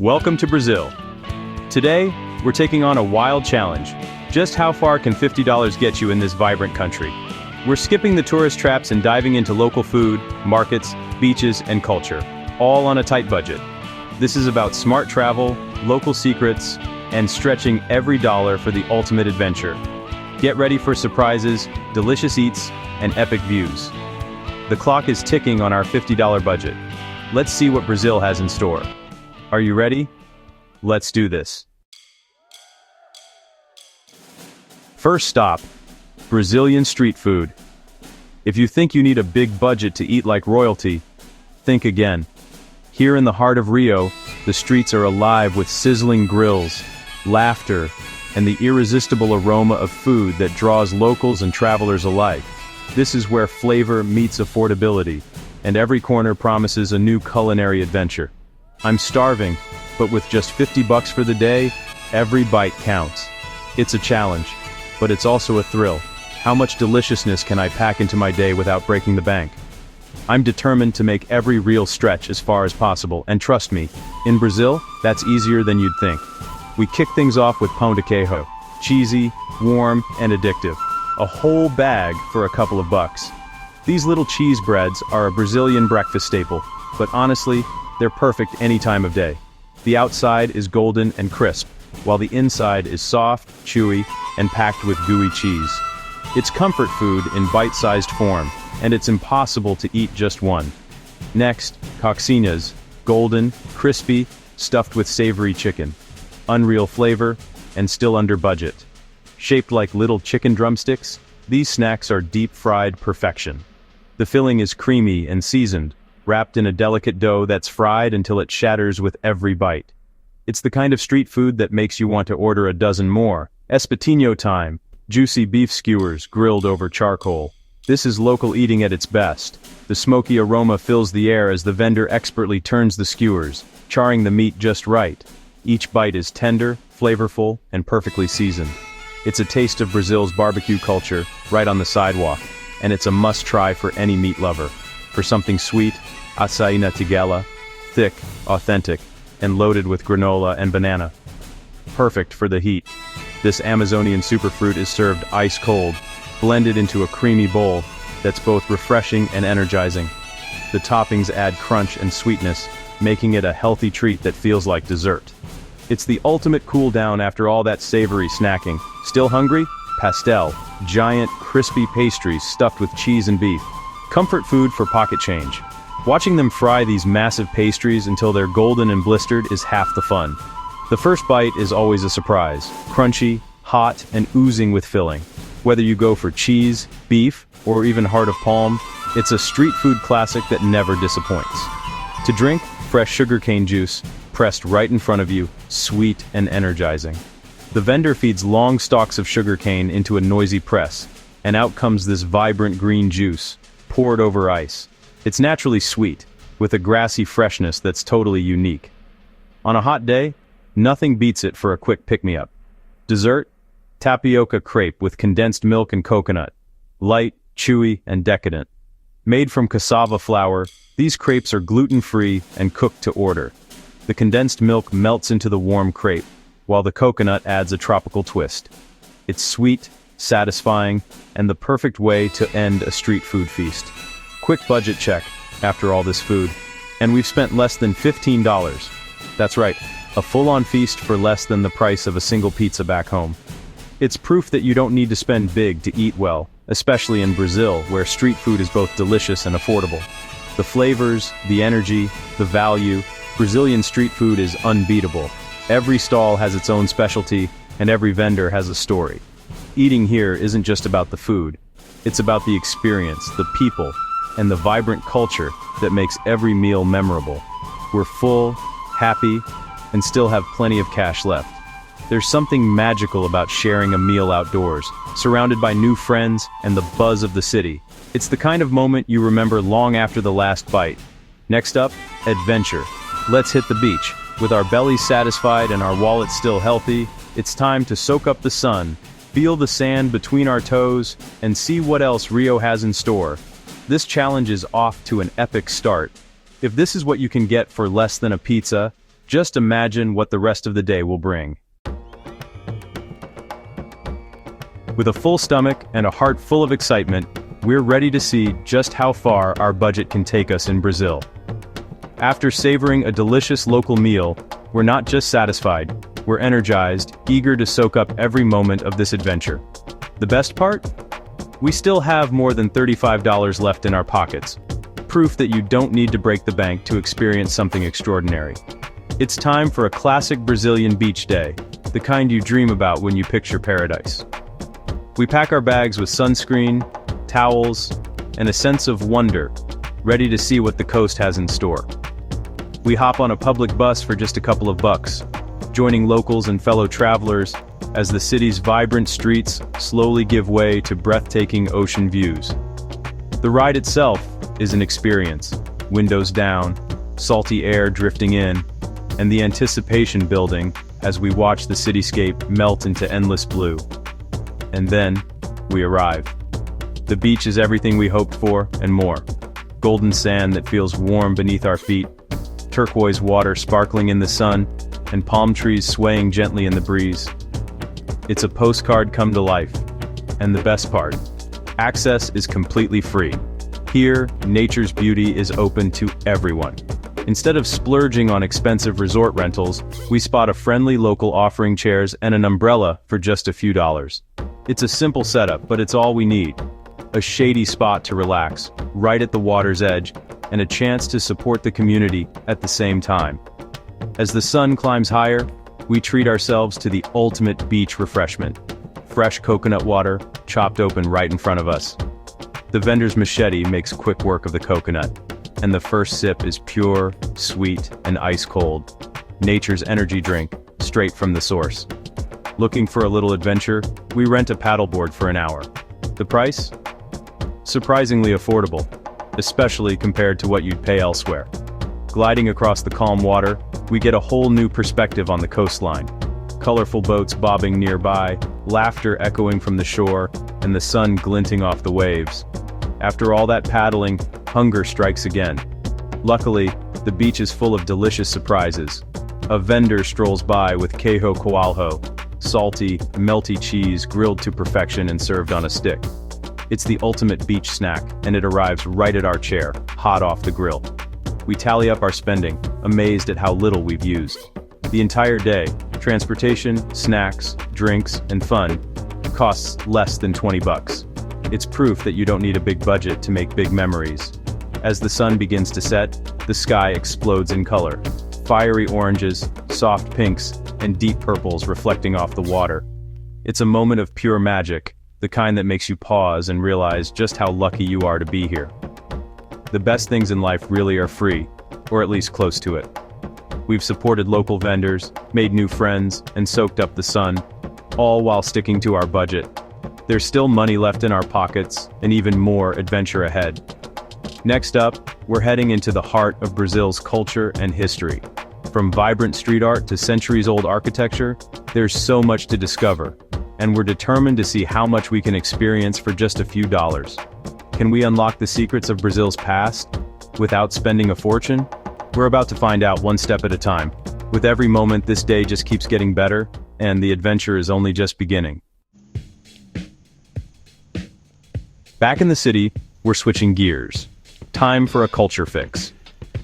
Welcome to Brazil. Today, we're taking on a wild challenge. Just how far can $50 get you in this vibrant country? We're skipping the tourist traps and diving into local food, markets, beaches, and culture, all on a tight budget. This is about smart travel, local secrets, and stretching every dollar for the ultimate adventure. Get ready for surprises, delicious eats, and epic views. The clock is ticking on our $50 budget. Let's see what Brazil has in store. Are you ready? Let's do this. First stop, Brazilian street food. If you think you need a big budget to eat like royalty, think again. Here in the heart of Rio, the streets are alive with sizzling grills, laughter, and the irresistible aroma of food that draws locals and travelers alike. This is where flavor meets affordability, and every corner promises a new culinary adventure. I'm starving, but with just $50 for the day, every bite counts. It's a challenge, but it's also a thrill. How much deliciousness can I pack into my day without breaking the bank? I'm determined to make every reel stretch as far as possible, and trust me, in Brazil, that's easier than you'd think. We kick things off with pão de queijo, cheesy, warm, and addictive. A whole bag for a couple of bucks. These little cheese breads are a Brazilian breakfast staple, but honestly, they're perfect any time of day. The outside is golden and crisp, while the inside is soft, chewy, and packed with gooey cheese. It's comfort food in bite-sized form, and it's impossible to eat just one. Next, coxinhas, golden, crispy, stuffed with savory chicken. Unreal flavor, and still under budget. Shaped like little chicken drumsticks, these snacks are deep-fried perfection. The filling is creamy and seasoned, wrapped in a delicate dough that's fried until it shatters with every bite. It's the kind of street food that makes you want to order a dozen more. Espetinho time, juicy beef skewers grilled over charcoal. This is local eating at its best. The smoky aroma fills the air as the vendor expertly turns the skewers, charring the meat just right. Each bite is tender, flavorful, and perfectly seasoned. It's a taste of Brazil's barbecue culture, right on the sidewalk, and it's a must-try for any meat lover. For something sweet, açaí na tigela, thick, authentic, and loaded with granola and banana. Perfect for the heat. This Amazonian superfruit is served ice-cold, blended into a creamy bowl that's both refreshing and energizing. The toppings add crunch and sweetness, making it a healthy treat that feels like dessert. It's the ultimate cool-down after all that savory snacking. Still hungry? Pastel, giant, crispy pastries stuffed with cheese and beef. Comfort food for pocket change. Watching them fry these massive pastries until they're golden and blistered is half the fun. The first bite is always a surprise. Crunchy, hot, and oozing with filling. Whether you go for cheese, beef, or even heart of palm, it's a street food classic that never disappoints. To drink, fresh sugarcane juice, pressed right in front of you, sweet and energizing. The vendor feeds long stalks of sugarcane into a noisy press, and out comes this vibrant green juice, poured over ice. It's naturally sweet, with a grassy freshness that's totally unique. On a hot day, nothing beats it for a quick pick-me-up. Dessert? Tapioca crepe with condensed milk and coconut. Light, chewy, and decadent. Made from cassava flour, these crepes are gluten-free and cooked to order. The condensed milk melts into the warm crepe, while the coconut adds a tropical twist. It's sweet, satisfying, and the perfect way to end a street food feast. Quick budget check after all this food, and we've spent less than $15. That's right, a full-on feast for less than the price of a single pizza back home. It's proof that you don't need to spend big to eat well, especially in Brazil, where street food is both delicious and affordable. The flavors, the energy, the value, Brazilian street food is unbeatable. Every stall has its own specialty, and every vendor has a story. Eating here isn't just about the food. It's about the experience, the people, and the vibrant culture that makes every meal memorable. We're full, happy, and still have plenty of cash left. There's something magical about sharing a meal outdoors, surrounded by new friends and the buzz of the city. It's the kind of moment you remember long after the last bite. Next up, adventure. Let's hit the beach. With our bellies satisfied and our wallets still healthy, it's time to soak up the sun, feel the sand between our toes, and see what else Rio has in store. This challenge is off to an epic start. If this is what you can get for less than a pizza, Just imagine what the rest of the day will bring. With a full stomach and a heart full of excitement, we're ready to see just how far our budget can take us in Brazil. After savoring a delicious local meal, we're not just satisfied, we're energized, eager to soak up every moment of this adventure. The best part? We still have more than $35 left in our pockets. Proof that you don't need to break the bank to experience something extraordinary. It's time for a classic Brazilian beach day, the kind you dream about when you picture paradise. We pack our bags with sunscreen, towels, and a sense of wonder, ready to see what the coast has in store. We hop on a public bus for just a couple of bucks, joining locals and fellow travelers as the city's vibrant streets slowly give way to breathtaking ocean views. The ride itself is an experience, windows down, salty air drifting in, and the anticipation building as we watch the cityscape melt into endless blue. And then, we arrive. The beach is everything we hoped for, and more. Golden sand that feels warm beneath our feet, turquoise water sparkling in the sun, and palm trees swaying gently in the breeze. It's a postcard come to life. And the best part, access is completely free. Here, nature's beauty is open to everyone. Instead of splurging on expensive resort rentals, we spot a friendly local offering chairs and an umbrella for just a few dollars. It's a simple setup, but it's all we need. A shady spot to relax, right at the water's edge, and a chance to support the community at the same time. As the sun climbs higher, we treat ourselves to the ultimate beach refreshment. Fresh coconut water, chopped open right in front of us. The vendor's machete makes quick work of the coconut, and the first sip is pure, sweet, and ice cold. Nature's energy drink, straight from the source. Looking for a little adventure? We rent a paddleboard for an hour. The price? Surprisingly affordable, especially compared to what you'd pay elsewhere. Gliding across the calm water, we get a whole new perspective on the coastline. Colorful boats bobbing nearby, laughter echoing from the shore, and the sun glinting off the waves. After all that paddling, hunger strikes again. Luckily, the beach is full of delicious surprises. A vendor strolls by with queijo coalho, salty, melty cheese grilled to perfection and served on a stick. It's the ultimate beach snack, and it arrives right at our chair, hot off the grill. We tally up our spending, amazed at how little we've used. The entire day, transportation, snacks, drinks, and fun, costs less than 20 bucks. It's proof that you don't need a big budget to make big memories. As the sun begins to set, the sky explodes in color. Fiery oranges, soft pinks, and deep purples reflecting off the water. It's a moment of pure magic, the kind that makes you pause and realize just how lucky you are to be here. The best things in life really are free, or at least close to it. We've supported local vendors, made new friends, and soaked up the sun, all while sticking to our budget. There's still money left in our pockets, and even more adventure ahead. Next up, we're heading into the heart of Brazil's culture and history. From vibrant street art to centuries-old architecture, there's so much to discover, and we're determined to see how much we can experience for just a few dollars. Can we unlock the secrets of Brazil's past without spending a fortune? We're about to find out one step at a time. With every moment, this day just keeps getting better, and the adventure is only just beginning. Back in the city, we're switching gears. Time for a culture fix.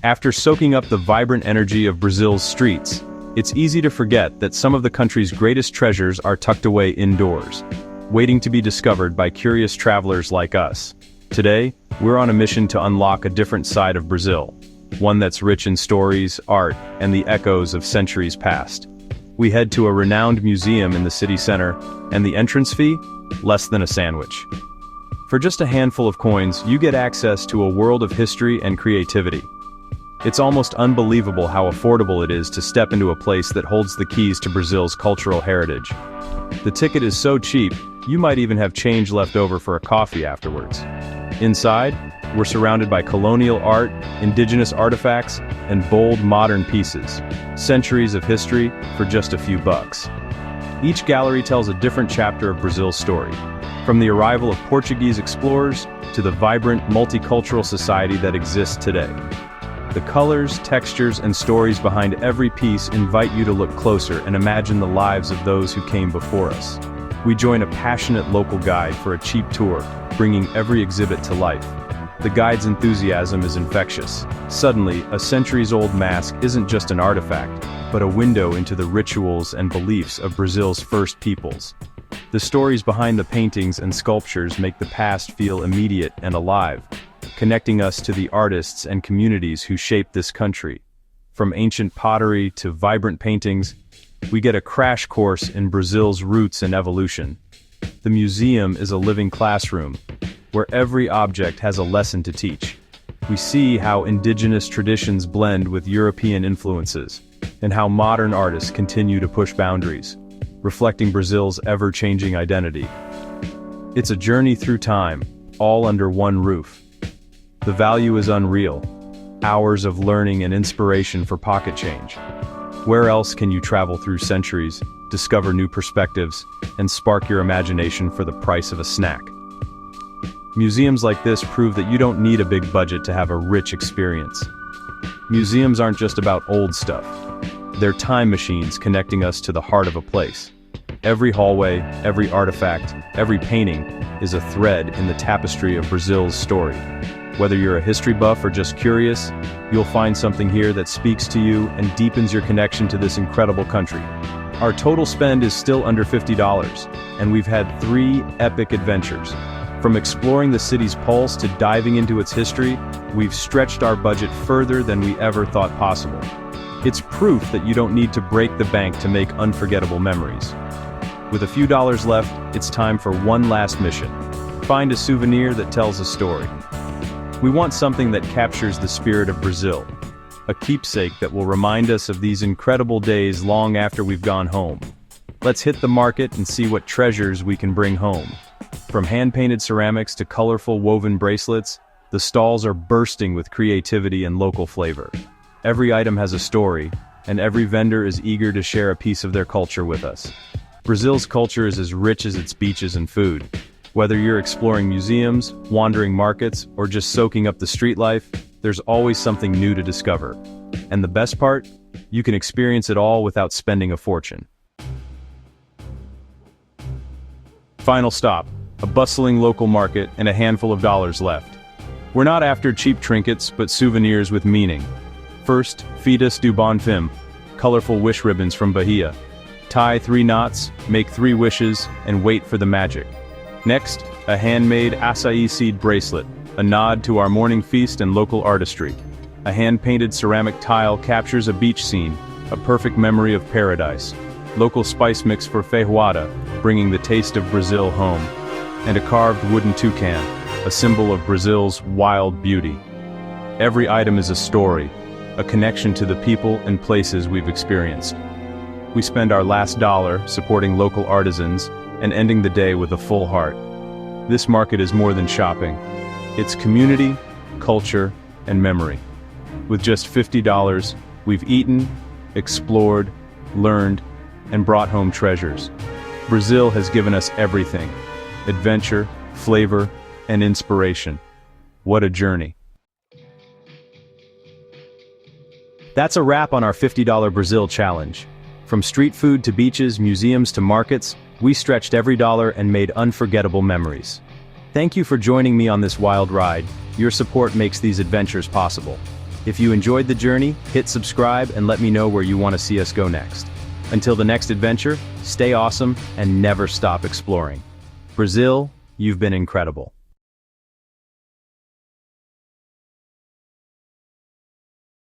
After soaking up the vibrant energy of Brazil's streets, it's easy to forget that some of the country's greatest treasures are tucked away indoors, waiting to be discovered by curious travelers like us. Today, we're on a mission to unlock a different side of Brazil, one that's rich in stories, art, and the echoes of centuries past. We head to a renowned museum in the city center, and the entrance fee? Less than a sandwich. For just a handful of coins, you get access to a world of history and creativity. It's almost unbelievable how affordable it is to step into a place that holds the keys to Brazil's cultural heritage. The ticket is so cheap, you might even have change left over for a coffee afterwards. Inside, we're surrounded by colonial art, indigenous artifacts, and bold modern pieces. Centuries of history for just a few bucks. Each gallery tells a different chapter of Brazil's story, from the arrival of Portuguese explorers to the vibrant multicultural society that exists today. The colors, textures, and stories behind every piece invite you to look closer and imagine the lives of those who came before us. We join a passionate local guide for a cheap tour, bringing every exhibit to life. The guide's enthusiasm is infectious. Suddenly, a centuries-old mask isn't just an artifact, but a window into the rituals and beliefs of Brazil's first peoples. The stories behind the paintings and sculptures make the past feel immediate and alive, connecting us to the artists and communities who shaped this country. From ancient pottery to vibrant paintings, we get a crash course in Brazil's roots and evolution. The museum is a living classroom, where every object has a lesson to teach. We see how indigenous traditions blend with European influences, and how modern artists continue to push boundaries, reflecting Brazil's ever-changing identity. It's a journey through time, all under one roof. The value is unreal. Hours of learning and inspiration for pocket change. Where else can you travel through centuries, discover new perspectives, and spark your imagination for the price of a snack? Museums like this prove that you don't need a big budget to have a rich experience. Museums aren't just about old stuff. They're time machines connecting us to the heart of a place. Every hallway, every artifact, every painting is a thread in the tapestry of Brazil's story. Whether you're a history buff or just curious, you'll find something here that speaks to you and deepens your connection to this incredible country. Our total spend is still under $50, and we've had 3 epic adventures. From exploring the city's pulse to diving into its history, we've stretched our budget further than we ever thought possible. It's proof that you don't need to break the bank to make unforgettable memories. With a few dollars left, it's time for one last mission. Find a souvenir that tells a story. We want something that captures the spirit of Brazil, a keepsake that will remind us of these incredible days long after we've gone home. Let's hit the market and see what treasures we can bring home. From hand-painted ceramics to colorful woven bracelets, the stalls are bursting with creativity and local flavor. Every item has a story, and every vendor is eager to share a piece of their culture with us. Brazil's culture is as rich as its beaches and food. Whether you're exploring museums, wandering markets, or just soaking up the street life, there's always something new to discover. And the best part? You can experience it all without spending a fortune. Final stop, a bustling local market and a handful of dollars left. We're not after cheap trinkets, but souvenirs with meaning. First, Fitas do Bonfim, colorful wish ribbons from Bahia. Tie 3 knots, make 3 wishes, and wait for the magic. Next, a handmade acai seed bracelet, a nod to our morning feast and local artistry. A hand-painted ceramic tile captures a beach scene, a perfect memory of paradise. Local spice mix for feijoada, bringing the taste of Brazil home. And a carved wooden toucan, a symbol of Brazil's wild beauty. Every item is a story, a connection to the people and places we've experienced. We spend our last dollar supporting local artisans and ending the day with a full heart. This market is more than shopping. It's community, culture, and memory. With just $50, we've eaten, explored, learned, and brought home treasures. Brazil has given us everything: adventure, flavor, and inspiration. What a journey. That's a wrap on our $50 Brazil challenge. From street food to beaches, museums to markets, we stretched every dollar and made unforgettable memories. Thank you for joining me on this wild ride. Your support makes these adventures possible. If you enjoyed the journey, hit subscribe and let me know where you want to see us go next. Until the next adventure, stay awesome and never stop exploring. Brazil, you've been incredible.